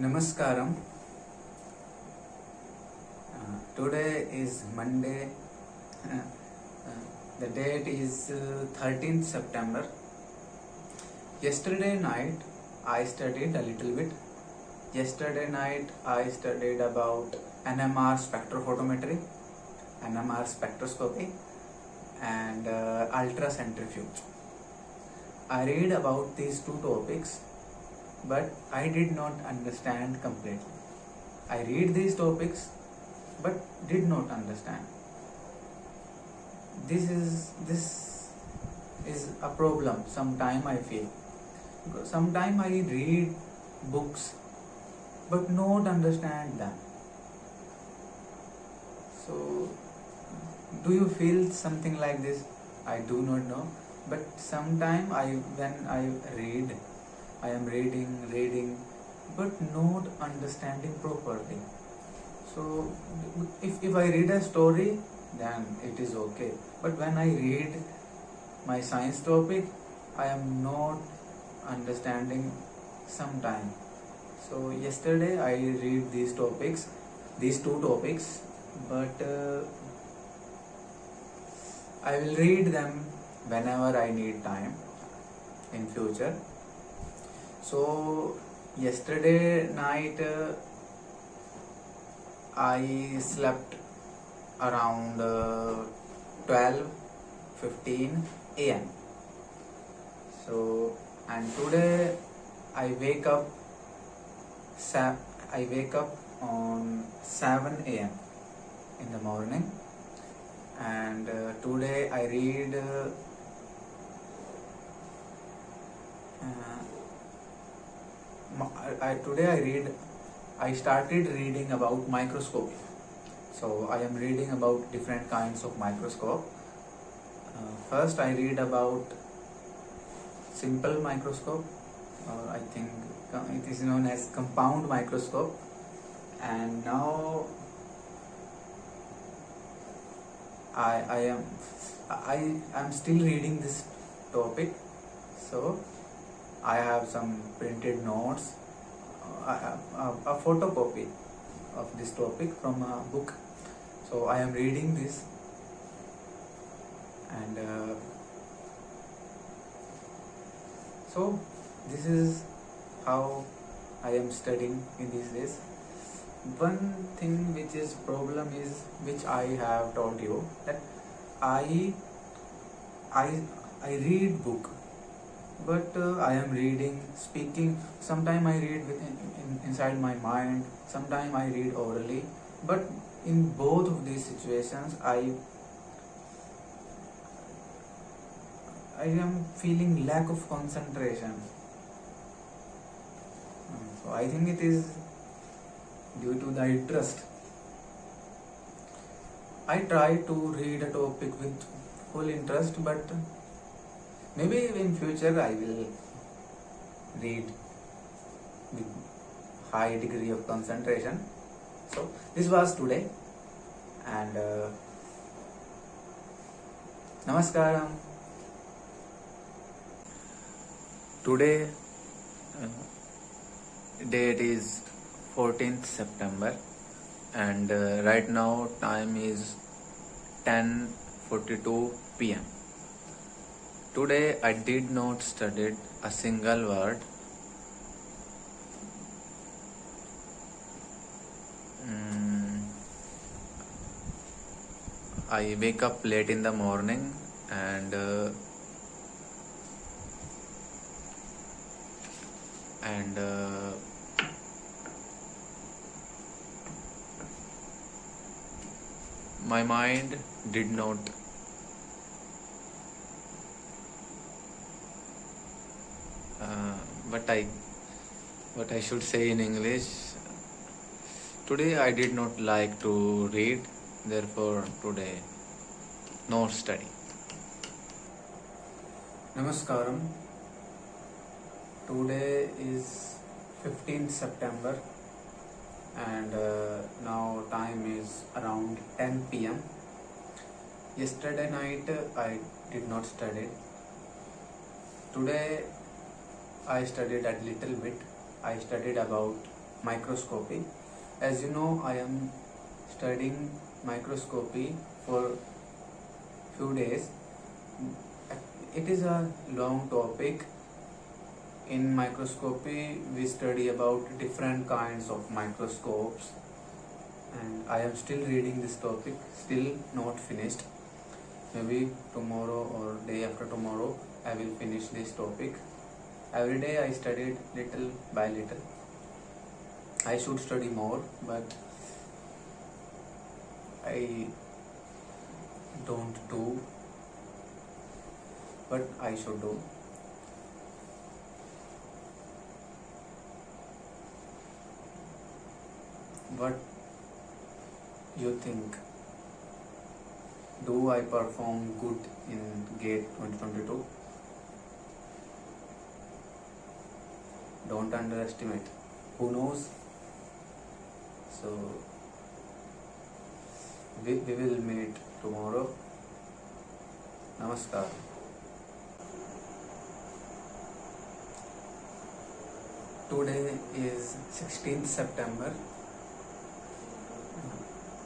Namaskaram. Today is Monday. The date is 13th September. Yesterday night I studied a little bit. Yesterday night I studied about NMR spectrophotometry, NMR spectroscopy, and ultracentrifuge. I read about these two topics, but I did not understand completely. I read these topics but did not understand. This is a problem. Sometime I feel. Sometime I read books but not understand them. So, do you feel something like this? I do not know. But sometime when I read, I am reading, but not understanding properly. So if I read a story, then it is okay. But when I read my science topic, I am not understanding sometime. So yesterday I read these two topics, but I will read them whenever I need time in future. So yesterday night I slept around 12:15 a.m. So, and today I wake up on 7 a.m. in the morning, and today I read I started reading about microscopy. So I am reading about different kinds of microscope. First I read about simple microscope, or I think it is known as compound microscope, and now I am still reading this topic. So I have some printed notes. I have a photocopy of this topic from a book. So I am reading this, and so this is how I am studying in these days. One thing which is problem is, which I have told you, that I read book, but I am speaking. Sometime I read inside my mind, sometime I read orally, but in both of these situations I am feeling lack of concentration. So I think it is due to the interest. I try to read a topic with full interest, but maybe in future I will read with high degree of concentration. So this was today, and Namaskaram. Today date is 14th September, and right now time is 10:42 p.m. Today I did not study a single word. I wake up late in the morning, and my mind did not what I should say in English. Today I did not like to read, therefore today no study. Namaskaram. Today is 15th September, and now time is around 10 p.m. Yesterday night I did not study. Today I studied a little bit. I studied about microscopy. As you know, I am studying microscopy for few days. It is a long topic. In microscopy, we study about different kinds of microscopes, and I am still reading this topic, still not finished. Maybe tomorrow or day after tomorrow, I will finish this topic. Every day I studied little by little. I should study more, but I don't do, but I should do. What you think? Do I perform good in GATE 2022? Don't underestimate. Who knows? So we will meet tomorrow. Namaskar. Today is 16th September.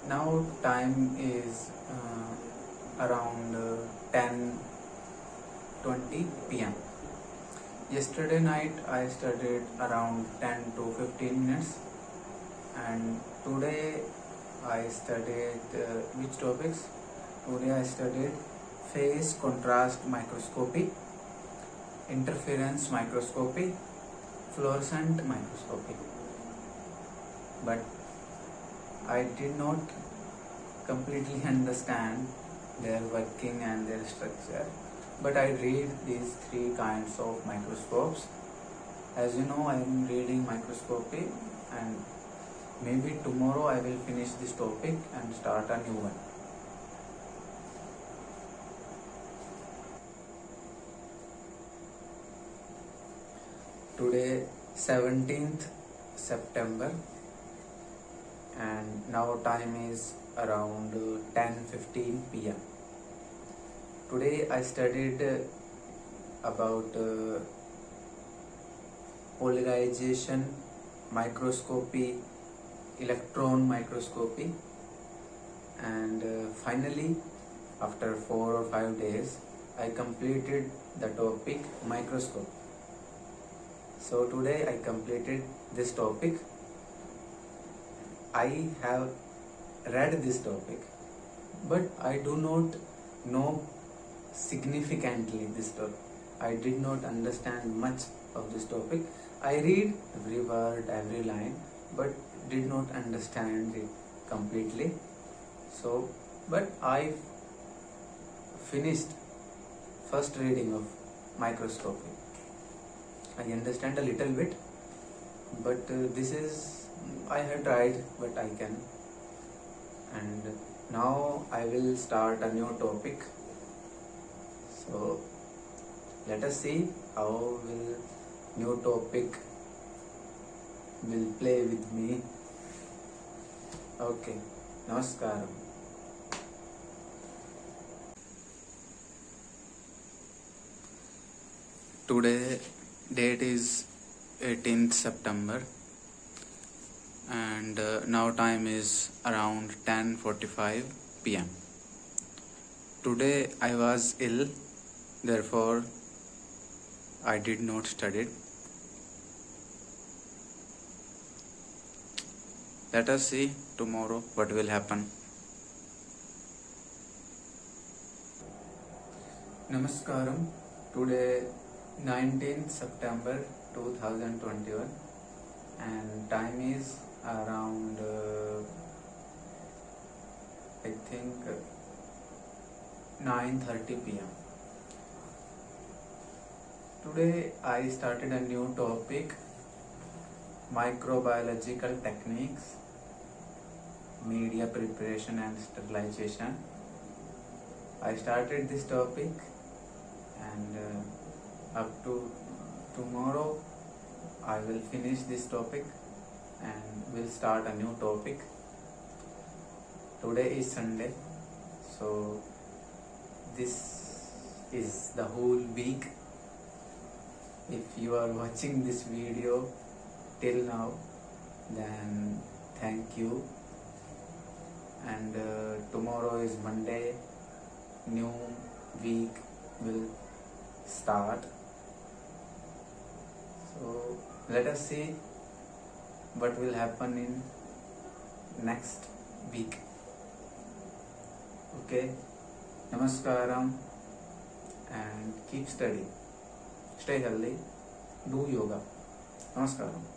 Now time is around 10:20 p.m. Yesterday night I studied around 10 to 15 minutes, and today I studied which topics? Today I studied phase contrast microscopy, interference microscopy, fluorescent microscopy. But I did not completely understand their working and their structure, but I read these three kinds of microscopes. As you know, I am reading microscopy, and maybe tomorrow I will finish this topic and start a new one. Today 17th September, and now time is around 10:15 p.m. Today I studied about polarization microscopy, electron microscopy, and finally after 4 or 5 days I completed the topic microscope. So today I completed this topic. I have read this topic, but I do not know significantly this topic. I did not understand much of this topic. I read every word, every line, but did not understand it completely. So, but I finished first reading of microscopy. I understand a little bit, but this is, I have tried, but I can. And now I will start a new topic. So let us see how will new topic will play with me. Okay, namaskaram. Today date is 18th September, and now time is around 10:45 p.m. Today I was ill, therefore I did not study. Let us see tomorrow what will happen. Namaskaram. Today 19th September 2021, and time is around I think 9:30 p.m. Today I started a new topic, microbiological techniques, media preparation and sterilization. I started this topic, and up to tomorrow I will finish this topic and will start a new topic. Today is Sunday, so this is the whole week. If you are watching this video till now, then thank you. And tomorrow is Monday, new week will start. So let us see what will happen in next week. Okay, namaskaram, and keep studying, stay healthy, do yoga. Namaskaram.